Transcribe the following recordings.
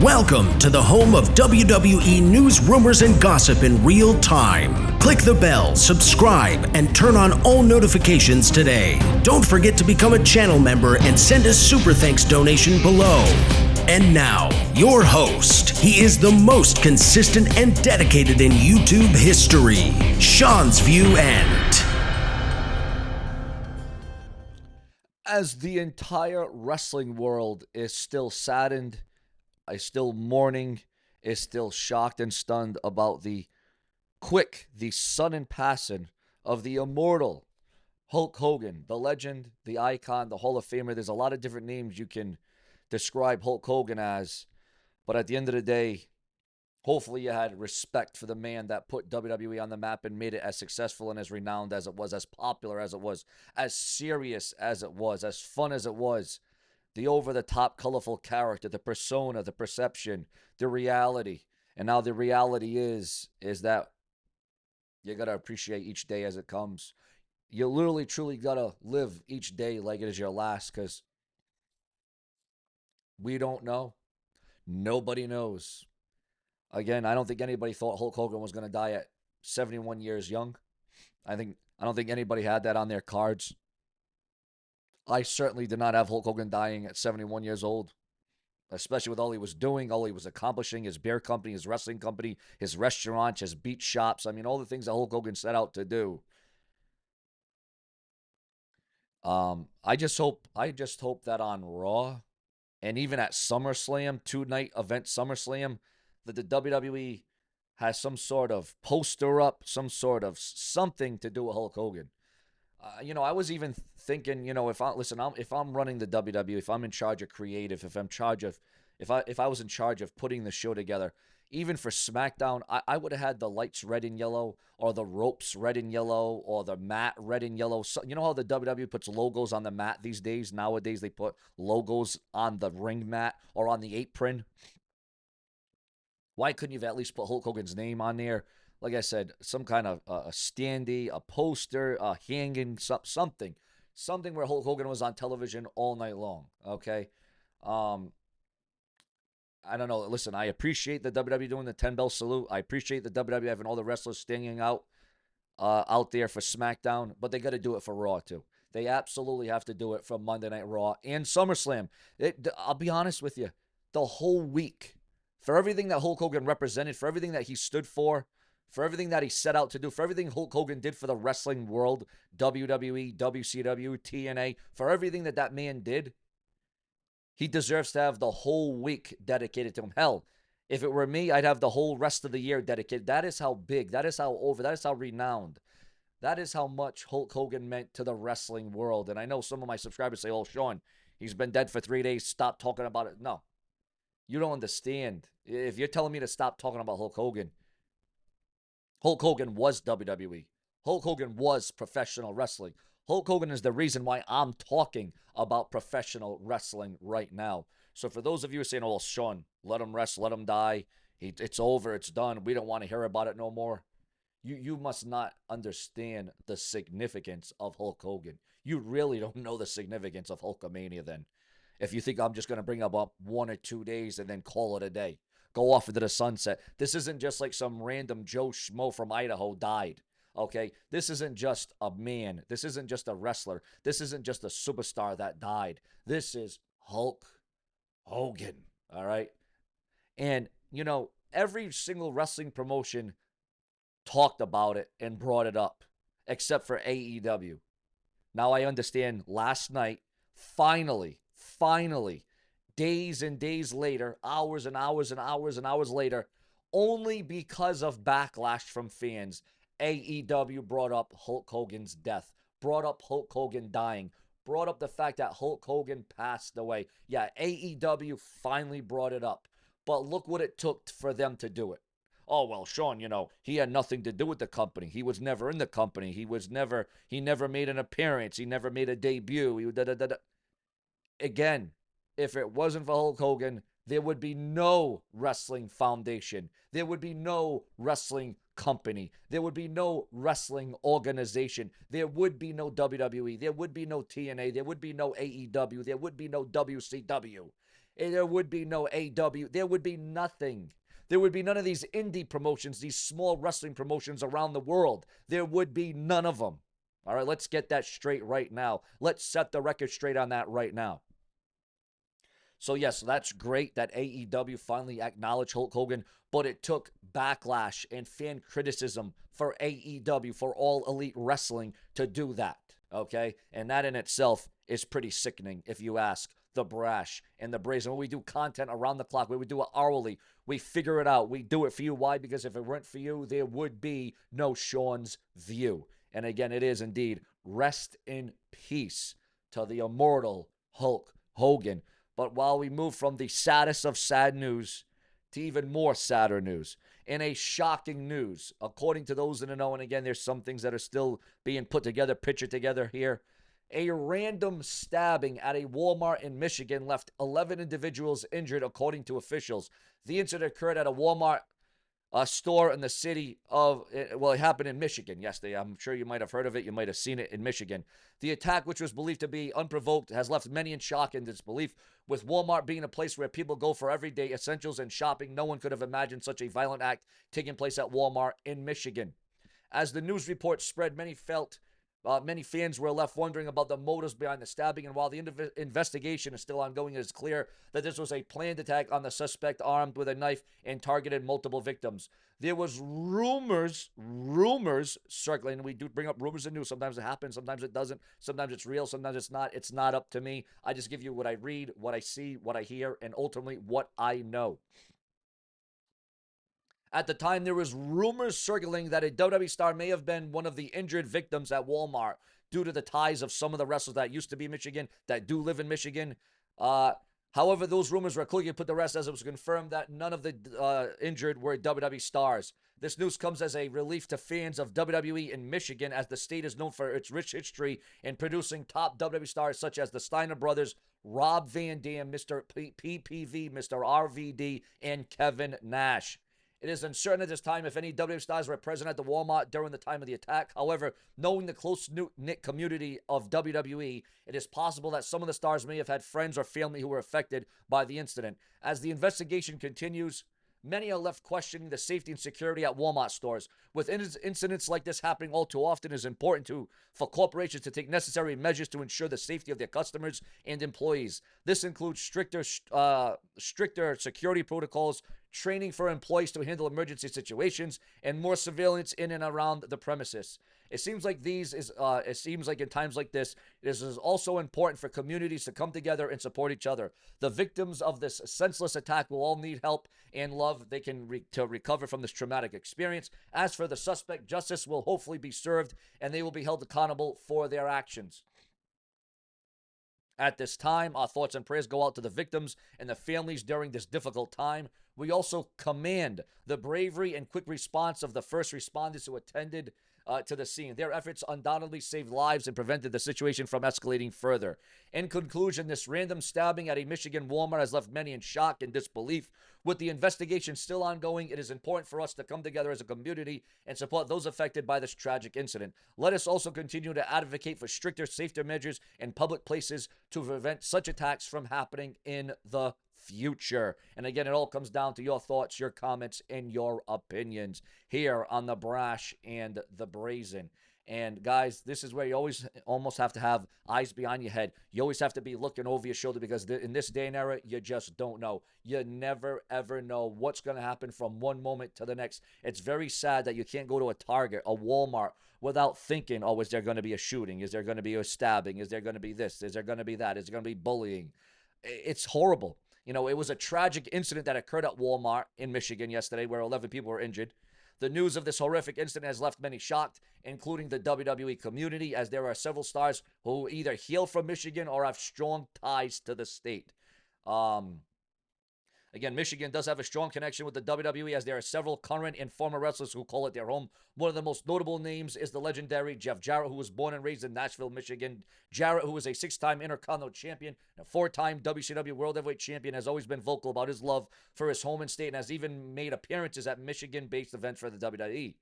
Welcome to the home of WWE News Rumors and Gossip in real time. Click the bell, subscribe, and turn on all notifications today. Don't forget to become a channel member and send a super thanks donation below. And now, your host. He is the most consistent and dedicated in YouTube history, Seanzviewent. As the entire wrestling world is still saddened, is still mourning, is still shocked and stunned about the sudden passing of the immortal Hulk Hogan, the legend, the icon, the Hall of Famer. There's a lot of different names you can describe Hulk Hogan as, but at the end of the day, hopefully you had respect for the man that put WWE on the map and made it as successful and as renowned as it was, as popular as it was, as serious as it was, as fun as it was. The over-the-top, colorful character, the persona, the perception, the reality. And now the reality is that you got to appreciate each day as it comes. You literally, truly got to live each day like it is your last, because we don't know. Nobody knows. Again, I don't think anybody thought Hulk Hogan was going to die at 71 years young. I don't think anybody had that on their cards. I certainly did not have Hulk Hogan dying at 71 years old, especially with all he was doing, all he was accomplishing, his beer company, his wrestling company, his restaurant, his beach shops. I mean, all the things that Hulk Hogan set out to do. I just hope that on Raw and even at SummerSlam, two-night event SummerSlam, that the WWE has some sort of poster up, some sort of something to do with Hulk Hogan. I was even thinking, if I'm running the WWE, if I'm in charge of creative, if I was in charge of putting the show together, even for SmackDown, I would have had the lights red and yellow, or the ropes red and yellow, or the mat red and yellow. So, you know how the WWE puts logos on the mat these days? Nowadays, they put logos on the ring mat or on the apron. Why couldn't you have at least put Hulk Hogan's name on there? Like I said, some kind of a standee, a poster, a hanging, something where Hulk Hogan was on television all night long, okay? I don't know. Listen, I appreciate the WWE doing the 10-bell salute. I appreciate the WWE having all the wrestlers standing out there for SmackDown, but they got to do it for Raw, too. They absolutely have to do it for Monday Night Raw and SummerSlam. I'll be honest with you, the whole week, for everything that Hulk Hogan represented, for everything that he stood for everything that he set out to do, for everything Hulk Hogan did for the wrestling world, WWE, WCW, TNA, for everything that man did, he deserves to have the whole week dedicated to him. Hell, if it were me, I'd have the whole rest of the year dedicated. That is how big, that is how that is how renowned, that is how much Hulk Hogan meant to the wrestling world. And I know some of my subscribers say, oh, Sean, he's been dead for 3 days, stop talking about it. No, you don't understand. If you're telling me to stop talking about Hulk Hogan was WWE. Hulk Hogan was professional wrestling. Hulk Hogan is the reason why I'm talking about professional wrestling right now. So for those of you who are saying, oh, Sean, let him rest, let him die. It's over, it's done. We don't want to hear about it no more. You must not understand the significance of Hulk Hogan. You really don't know the significance of Hulkamania then. If you think I'm just going to bring up 1 or 2 days and then call it a day. Go off into the sunset. This isn't just like some random Joe Schmo from Idaho died, okay? This isn't just a man. This isn't just a wrestler. This isn't just a superstar that died. This is Hulk Hogan, all right? And, every single wrestling promotion talked about it and brought it up, except for AEW. Now I understand last night, finally, days and days later, hours and hours and hours and hours later, only because of backlash from fans, AEW brought up Hulk Hogan's death, brought up Hulk Hogan dying, brought up the fact that Hulk Hogan passed away. Yeah, AEW finally brought it up. But look what it took for them to do it. Oh, well, Sean, he had nothing to do with the company. He was never in the company. He never made an appearance. He never made a debut. Again, if it wasn't for Hulk Hogan, there would be no wrestling foundation. There would be no wrestling company. There would be no wrestling organization. There would be no WWE. There would be no TNA. There would be no AEW. There would be no WCW. There would be no AW. There would be nothing. There would be none of these indie promotions, these small wrestling promotions around the world. There would be none of them. All right, let's get that straight right now. Let's set the record straight on that right now. So, yes, that's great that AEW finally acknowledged Hulk Hogan, but it took backlash and fan criticism for AEW, for All Elite Wrestling, to do that, okay? And that in itself is pretty sickening, if you ask the brash and the brazen. When we do content around the clock, when we do it hourly, we figure it out. We do it for you. Why? Because if it weren't for you, there would be no Sean's View. And again, it is indeed rest in peace to the immortal Hulk Hogan. But while we move from the saddest of sad news to even more sadder news, in a shocking news, according to those in the know, and again, there's some things that are still being put together, pictured together here, a random stabbing at a Walmart in Michigan left 11 individuals injured, according to officials. The incident occurred at a Walmart store in the city of, well, it happened in Michigan yesterday. I'm sure you might have heard of it. You might have seen it in Michigan. The attack, which was believed to be unprovoked, has left many in shock and disbelief. With Walmart being a place where people go for everyday essentials and shopping, no one could have imagined such a violent act taking place at Walmart in Michigan. As the news report spread, many fans were left wondering about the motives behind the stabbing, and while the investigation is still ongoing, it is clear that this was a planned attack on the suspect armed with a knife and targeted multiple victims. There was rumors circling, and we do bring up rumors in news. Sometimes it happens, sometimes it doesn't, sometimes it's real, sometimes it's not. It's not up to me. I just give you what I read, what I see, what I hear, and ultimately what I know. At the time, there was rumors circling that a WWE star may have been one of the injured victims at Walmart due to the ties of some of the wrestlers that used to be in Michigan, that do live in Michigan. However, those rumors were quickly put to rest as it was confirmed that none of the injured were WWE stars. This news comes as a relief to fans of WWE in Michigan, as the state is known for its rich history in producing top WWE stars such as the Steiner brothers, Rob Van Dam, Mr. PPV, Mr. RVD, and Kevin Nash. It is uncertain at this time if any WWE stars were present at the Walmart during the time of the attack. However, knowing the close-knit community of WWE, it is possible that some of the stars may have had friends or family who were affected by the incident. As the investigation continues, many are left questioning the safety and security at Walmart stores. With incidents like this happening all too often, it is important for corporations to take necessary measures to ensure the safety of their customers and employees. This includes stricter security protocols, training for employees to handle emergency situations, and more surveillance in and around the premises. It seems like in times like this, it is also important for communities to come together and support each other. The victims of this senseless attack will all need help and love they can to recover from this traumatic experience. As for the suspect, justice will hopefully be served and they will be held accountable for their actions. At this time, our thoughts and prayers go out to the victims and the families during this difficult time. We also commend the bravery and quick response of the first responders who attended to the scene. Their efforts undoubtedly saved lives and prevented the situation from escalating further. In conclusion, this random stabbing at a Michigan Walmart has left many in shock and disbelief. With the investigation still ongoing, it is important for us to come together as a community and support those affected by this tragic incident. Let us also continue to advocate for stricter safety measures in public places to prevent such attacks from happening in the future. And again, it all comes down to your thoughts, your comments, and your opinions here on the Brash and the Brazen. And guys, this is where you always almost have to have eyes behind your head. You always have to be looking over your shoulder, because in this day and era, you just don't know. You never, ever know what's going to happen from one moment to the next. It's very sad that you can't go to a Target, a Walmart, without thinking, oh, is there going to be a shooting? Is there going to be a stabbing? Is there going to be this? Is there going to be that? Is there going to be bullying? It's horrible. You know, it was a tragic incident that occurred at Walmart in Michigan yesterday where 11 people were injured. The news of this horrific incident has left many shocked, including the WWE community, as there are several stars who either hail from Michigan or have strong ties to the state. Again, Michigan does have a strong connection with the WWE, as there are several current and former wrestlers who call it their home. One of the most notable names is the legendary Jeff Jarrett, who was born and raised in Nashville, Michigan. Jarrett, who is a 6-time Intercontinental Champion and a 4-time WCW World Heavyweight Champion, has always been vocal about his love for his home and state, and has even made appearances at Michigan-based events for the WWE.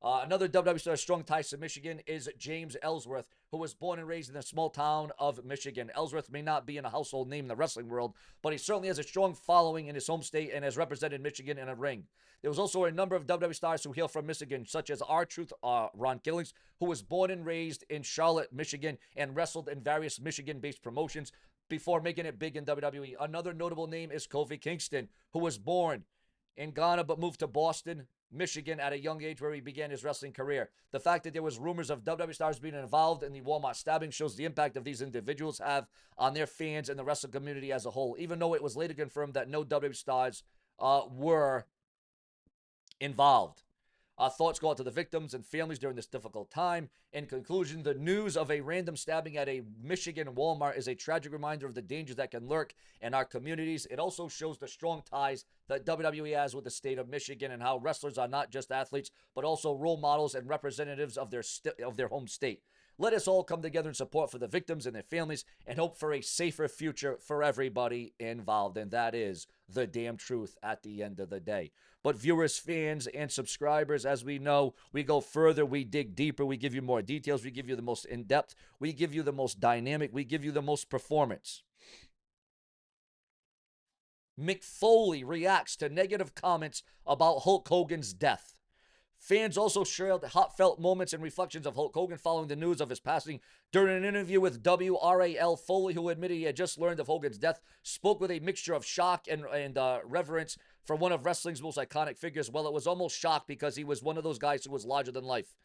Another WWE star strong ties to Michigan is James Ellsworth, who was born and raised in the small town of Michigan. Ellsworth may not be in a household name in the wrestling world, but he certainly has a strong following in his home state and has represented Michigan in a ring. There was also a number of WWE stars who hail from Michigan, such as R-Truth, Ron Killings, who was born and raised in Charlotte, Michigan, and wrestled in various Michigan-based promotions before making it big in WWE. Another notable name is Kofi Kingston, who was born in Ghana but moved to Boston, Michigan at a young age where he began his wrestling career. The fact that there was rumors of WWE stars being involved in the Walmart stabbing shows the impact of these individuals have on their fans and the wrestling community as a whole, even though it was later confirmed that no WWE stars were involved. Our thoughts go out to the victims and families during this difficult time. In conclusion, the news of a random stabbing at a Michigan Walmart is a tragic reminder of the dangers that can lurk in our communities. It also shows the strong ties that WWE has with the state of Michigan and how wrestlers are not just athletes, but also role models and representatives of their home state. Let us all come together in support for the victims and their families and hope for a safer future for everybody involved. And that is the damn truth at the end of the day. But viewers, fans, and subscribers, as we know, we go further, we dig deeper, we give you more details, we give you the most in-depth, we give you the most dynamic, we give you the most performance. Mick Foley reacts to negative comments about Hulk Hogan's death. Fans also shared heartfelt moments and reflections of Hulk Hogan following the news of his passing. During an interview with WRAL, Foley, who admitted he had just learned of Hogan's death, spoke with a mixture of shock and reverence for one of wrestling's most iconic figures. Well, it was almost shock because he was one of those guys who was larger than life.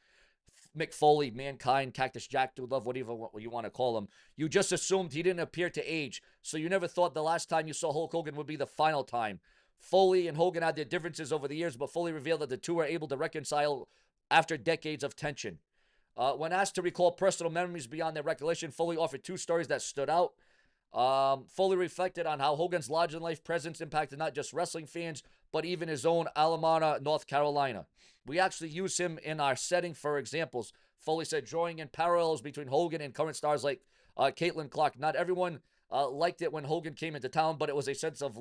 Mick Foley, Mankind, Cactus Jack, Dude Love, whatever you want to call him. You just assumed he didn't appear to age, so you never thought the last time you saw Hulk Hogan would be the final time. Foley and Hogan had their differences over the years, but Foley revealed that the two were able to reconcile after decades of tension. When asked to recall personal memories beyond their recollection, Foley offered two stories that stood out. Foley reflected on how Hogan's larger-than-life presence impacted not just wrestling fans, but even his own Alamana, North Carolina. We actually use him in our setting for examples. Foley said, drawing in parallels between Hogan and current stars like Caitlin Clark. Not everyone liked it when Hogan came into town, but it was a sense of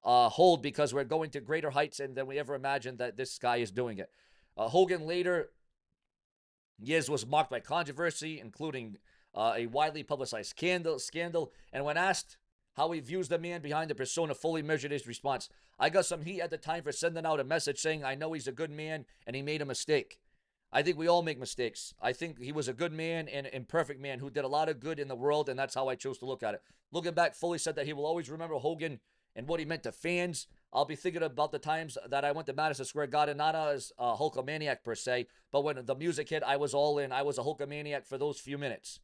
hold because we're going to greater heights than we ever imagined that this guy is doing it. Hogan later years was marked by controversy, including a widely publicized scandal. And when asked how he views the man behind the persona, Foley measured his response. I got some heat at the time for sending out a message saying I know he's a good man and he made a mistake. I think we all make mistakes. I think he was a good man and imperfect man who did a lot of good in the world, and that's how I chose to look at it. Looking back, Foley said that he will always remember Hogan and what he meant to fans. I'll be thinking about the times that I went to Madison Square Garden, not as a Hulkamaniac per se, but when the music hit, I was all in. I was a Hulkamaniac for those few minutes.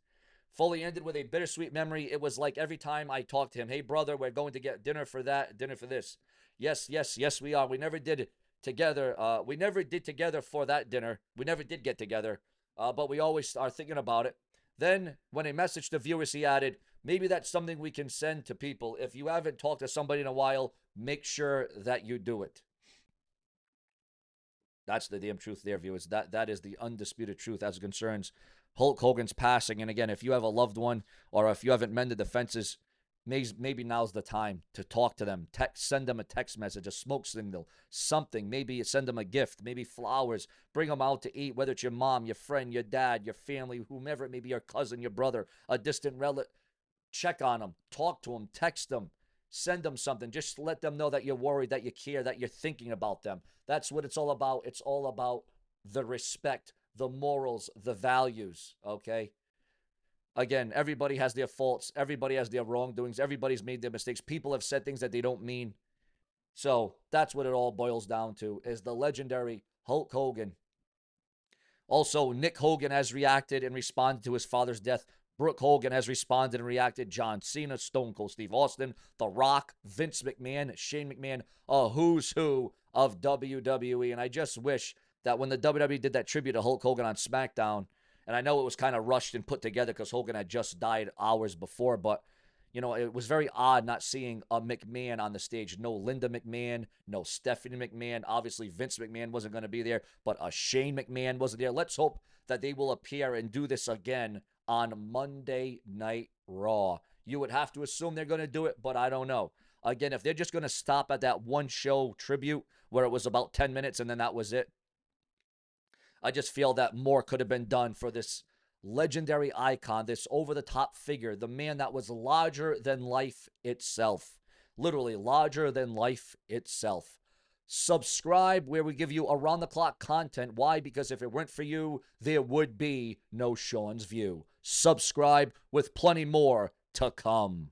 Foley ended with a bittersweet memory. It was like every time I talked to him, hey, brother, we're going to get dinner for that, dinner for this. Yes, we are. We never did together. We never did together for that dinner. We never did get together, but we always are thinking about it. Then, when a message to viewers, he added, maybe that's something we can send to people. If you haven't talked to somebody in a while, make sure that you do it. That's the damn truth there, viewers. That is the undisputed truth as it concerns Hulk Hogan's passing. And again, if you have a loved one or if you haven't mended the fences, maybe now's the time to talk to them. Send them a text message, a smoke signal, something. Maybe send them a gift, maybe flowers. Bring them out to eat, whether it's your mom, your friend, your dad, your family, whomever it may be, your cousin, your brother, a distant relative. Check on them, talk to them, text them, send them something. Just let them know that you're worried, that you care, that you're thinking about them. That's what it's all about. It's all about the respect, the morals, the values, okay? Again, everybody has their faults. Everybody has their wrongdoings. Everybody's made their mistakes. People have said things that they don't mean. So that's what it all boils down to, is the legendary Hulk Hogan. Also, Nick Hogan has reacted and responded to his father's death. Brooke Hogan has responded and reacted. John Cena, Stone Cold Steve Austin, The Rock, Vince McMahon, Shane McMahon, a who's who of WWE. And I just wish that when the WWE did that tribute to Hulk Hogan on SmackDown, and I know it was kind of rushed and put together because Hogan had just died hours before, but, you know, it was very odd not seeing a McMahon on the stage. No Linda McMahon, no Stephanie McMahon. Obviously, Vince McMahon wasn't going to be there, but a Shane McMahon wasn't there. Let's hope that they will appear and do this again on Monday Night Raw. You would have to assume they're going to do it, but I don't know. Again, if they're just going to stop at that one show tribute where it was about 10 minutes and then that was it, I just feel that more could have been done for this legendary icon, this over-the-top figure, the man that was larger than life itself. Literally larger than life itself. Subscribe where we give you around-the-clock content. Why? Because if it weren't for you, there would be no Sean's View. Subscribe with plenty more to come.